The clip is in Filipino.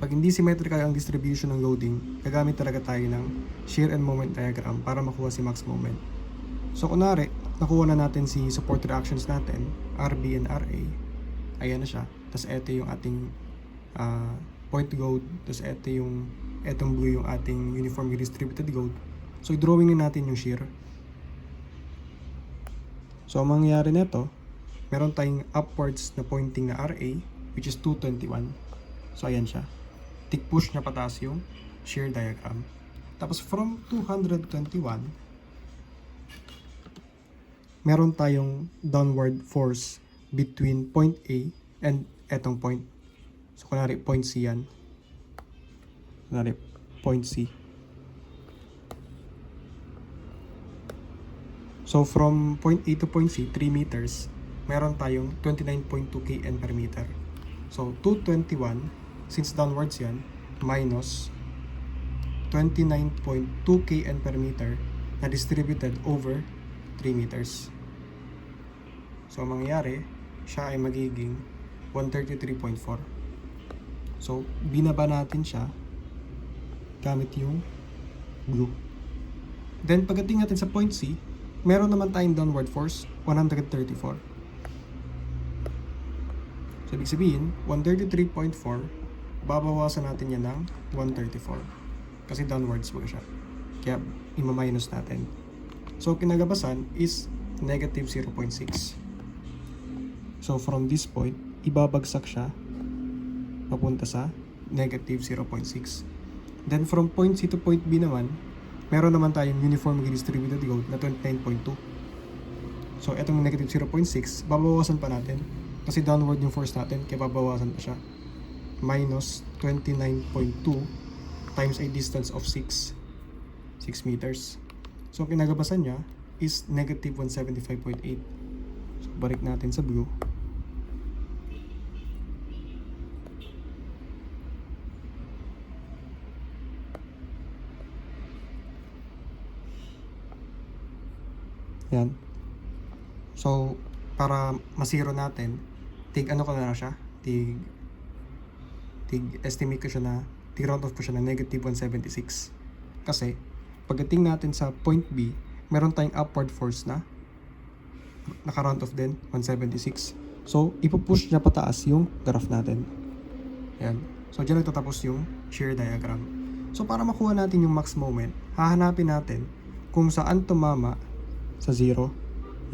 Kapag hindi symmetrical ang distribution ng loading, gagamit talaga tayo ng shear and moment diagram para makuha si max moment. So kunwari, nakuha na natin si support reactions natin, RB and RA. Ayan na siya. Tapos ito yung ating point load. Tapos etong blue yung ating uniformly distributed load. So i-drawing na natin yung shear. So ang mangyayari nito, meron tayong upwards na pointing na RA, which is 221. So ayan siya. Tick push niya pataas yung shear diagram. Tapos from 221, meron tayong downward force between point A and etong point. So kunwari point C yan. Kunwari point C. So from point A to point C, 3 meters, meron tayong 29.2 kN per meter. So 221, since downwards yan, minus 29.2 kN per meter na distributed over 3 meters. So ang mangyayari, siya ay magiging 133.4. So binaba natin siya gamit yung blue. Then pagdating natin sa point C, meron naman tayong downward force, 134. So ibig sabihin, 133.4, babawasan natin yan ng 134. Kasi downwards mo siya. Kaya ima-minus natin. So kinagabasan is negative 0.6. So from this point, ibabagsak siya papunta sa negative 0.6. Then from point C to point B naman, meron naman tayong uniformly distributed load na 29.2. So etong negative 0.6, babawasan pa natin. Kasi downward yung force natin, kaya babawasan pa siya. Minus 29.2 times a distance of 6 meters. So kinagabasan niya is negative 175.8. So balik natin sa blue. Yan. So para masiro natin, ano ko na siya, estimate ko siya na round off ko siya na negative 176. Kasi pagdating natin sa point B, meron tayong upward force na naka-round off din 176. So ipupush niya pataas yung graph natin. Ayan. So diyan nagtatapos yung shear diagram. So para makuha natin yung max moment, hahanapin natin kung saan tumama sa 0